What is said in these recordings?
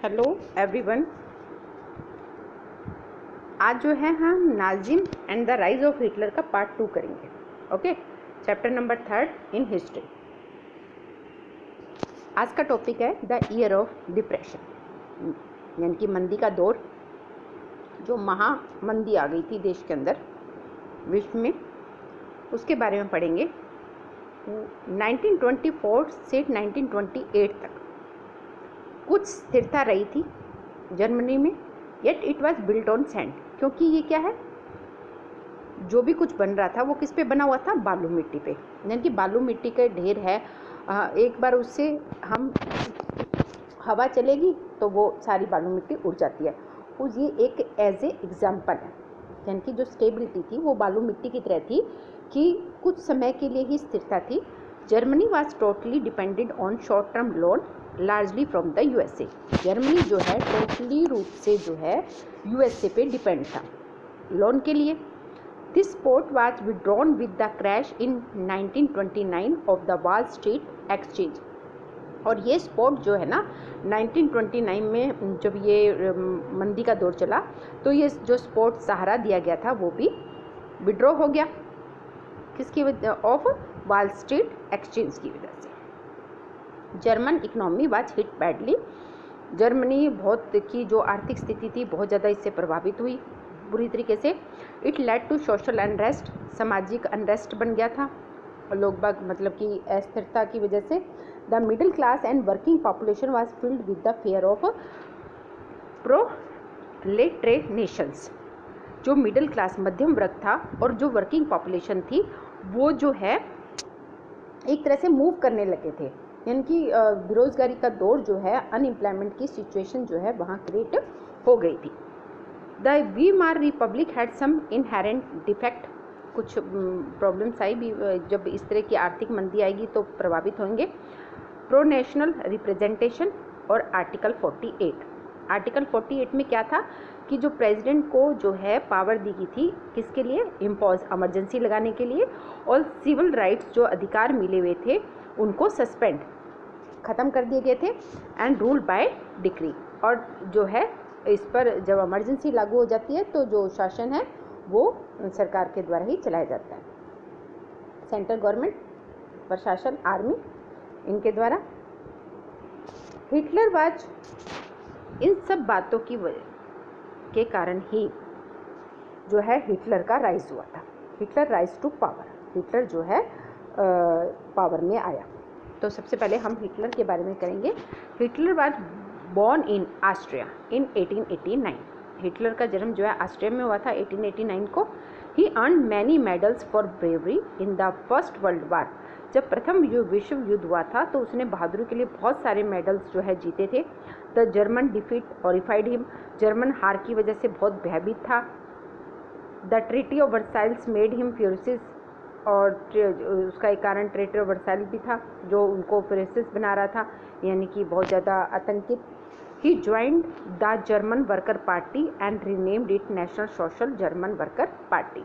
Hello everyone. आज जो है हम Nazim and the rise of Hitler का पार्ट 2 करेंगे। Okay, chapter number 3 in history. आज का टॉपिक है द ईयर ऑफ डिप्रेशन, यानी कि मंदी का दौर, जो महामंदी आ गई थी देश के अंदर, विश्व में, उसके बारे में पढ़ेंगे। 1924 से 1928 तक कुछ स्थिरता रही थी जर्मनी में, yet it was built on sand, क्योंकि ये क्या है, जो भी कुछ बन रहा था वो किस पे बना हुआ था, बालू मिट्टी पे, यानी कि बालू मिट्टी का ढेर है। एक बार उससे हम हवा चलेगी तो वो सारी बालू मिट्टी उड़ जाती है। उस ये एक एज ए एग्जाम्पल है, यानी कि जो स्टेबिलिटी थी वो बालू मिट्टी की तरह थी कि कुछ समय के लिए ही स्थिरता थी। Germany was totally depended on short term loan largely from the USA. Germany जो है टोटली रूप से जो है यूएसए पे डिपेंड था लोन के लिए। This sport was withdrawn with the crash in 1929 of the wall street exchange. और ये स्पोर्ट जो है ना 1929 में जब ये मंदी का दौर चला तो ये जो स्पोर्ट सहारा दिया गया था वो भी विड्रॉ हो गया। किसकी वजह? ऑफ वॉल स्ट्रीट एक्सचेंज की वजह से। German economy was hit badly. Germany बहुत की जो आर्थिक स्थिति थी बहुत ज़्यादा इससे प्रभावित हुई बुरी तरीके से। It led to social unrest, सामाजिक अनरेस्ट बन गया था लोग बाग, मतलब कि अस्थिरता की वजह से। The middle class and working population was filled with the fear of proletarianisations. जो मिडिल क्लास मध्यम वर्ग था और जो वर्किंग पॉपुलेशन थी वो जो है एक तरह से मूव करने लगे थे, यानी कि बेरोजगारी का दौर जो है, अनएम्प्लॉयमेंट की सिचुएशन जो है वहाँ क्रिएट हो गई थी। The Weimar republic had some inherent defect, कुछ प्रॉब्लम्स आई भी, जब इस तरह की आर्थिक मंदी आएगी तो प्रभावित होंगे। प्रो नेशनल रिप्रेजेंटेशन और आर्टिकल 48। आर्टिकल 48 में क्या था कि जो प्रेसिडेंट को जो है पावर दी गई थी, किसके लिए? इम्पोज, इमरजेंसी लगाने के लिए, और सिविल राइट्स जो अधिकार मिले हुए थे उनको सस्पेंड, ख़त्म कर दिए गए थे, एंड रूल बाय डिक्री। और जो है इस पर जब इमरजेंसी लागू हो जाती है तो जो शासन है वो सरकार के द्वारा ही चलाया जाता है, सेंट्रल गवर्नमेंट, प्रशासन, आर्मी, इनके द्वारा। हिटलर वाज, इन सब बातों की वजह के कारण ही जो है हिटलर का राइज हुआ था। Hitler rise to power, Hitler जो है पावर में आया। तो सबसे पहले हम हिटलर के बारे में करेंगे। Hitler was born in Austria in 1889। Hitler का जन्म जो है ऑस्ट्रिया में हुआ था 1889 को। He earned many medals for bravery in the first world war. जब प्रथम विश्व युद्ध हुआ था तो उसने बहादुरी के लिए बहुत सारे मेडल्स जो है जीते थे। The German defeat horrified him. German हार की वजह से बहुत भयभीत था। The treaty of Versailles made him furious, और उसका एक कारण ट्रीटी ऑफ वर्साइल भी था जो उनको फ्यूरियस बना रहा था, यानी कि बहुत ज़्यादा आतंकित। He joined the German worker party and renamed it national social German worker party.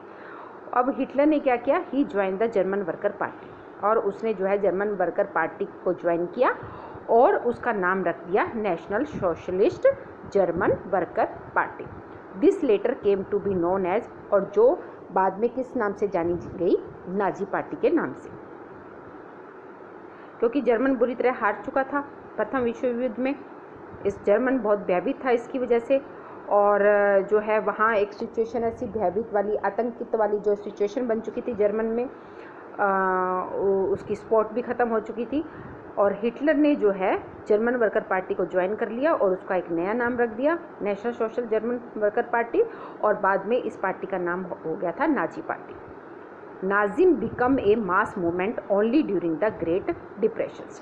अब हिटलर ने क्या किया? He join the German worker party, और उसने जो है जर्मन वर्कर पार्टी को ज्वाइन किया और उसका नाम रख दिया national socialist German worker party. This later came to be known as, और जो बाद में किस नाम से जानी गई? नाजी पार्टी के नाम से, क्योंकि जर्मन बुरी तरह हार चुका था प्रथम विश्व युद्ध में। इस जर्मन बहुत भयभीत था इसकी वजह से, और जो है वहाँ एक सिचुएशन ऐसी भयभीत वाली, आतंकित वाली जो सिचुएशन बन चुकी थी जर्मन में, उसकी सपोर्ट भी ख़त्म हो चुकी थी। और हिटलर ने जो है जर्मन वर्कर पार्टी को ज्वाइन कर लिया और उसका एक नया नाम रख दिया, national social German worker party, और बाद में इस पार्टी का नाम हो गया था Nazi party. Nazim become a mass movement only during the great depressions.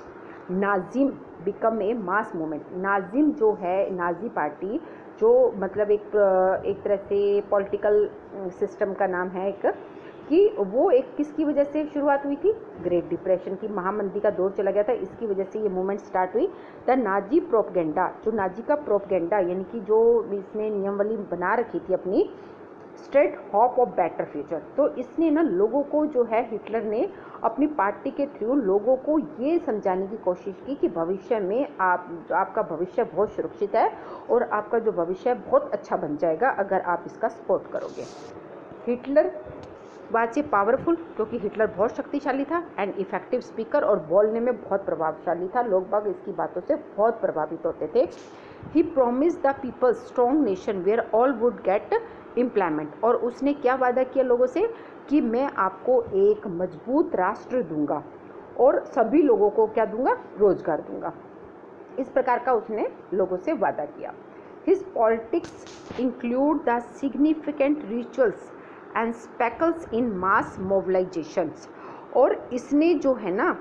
Nazim become a mass movement. Nazim जो है, नाजी पार्टी, जो मतलब एक तरह से पॉलिटिकल सिस्टम का नाम है एक, कि वो एक किसकी वजह से शुरुआत हुई थी? ग्रेट डिप्रेशन की, महामंदी का दौर चला गया था, इसकी वजह से ये मूवमेंट स्टार्ट हुई। द नाजी प्रोपगेंडा, जो नाजी का प्रोपगेंडा, यानी कि जो इसने नियमावली बना रखी थी अपनी straight hope of better future. तो इसने ना लोगों को जो है, हिटलर ने अपनी पार्टी के थ्रू लोगों को ये समझाने की कोशिश की कि भविष्य में आपका भविष्य बहुत सुरक्षित है और आपका जो भविष्य है बहुत अच्छा बन जाएगा अगर आप इसका सपोर्ट करोगे। हिटलर वाज ए पावरफुल, क्योंकि हिटलर बहुत शक्तिशाली था, एंड इफेक्टिव स्पीकर, और बोलने में बहुत प्रभावशाली था। लोग बाग इसकी बातों से बहुत प्रभावित होते थे। He promise the people strong nation where all would get employment. और उसने क्या वादा किया लोगों से कि मैं आपको एक मजबूत राष्ट्र दूंगा और सभी लोगों को क्या दूंगा, रोजगार दूंगा। इस प्रकार का उसने लोगों से वादा किया। His politics include the significant rituals and spectacles in mass mobilisations. और इसने जो है ना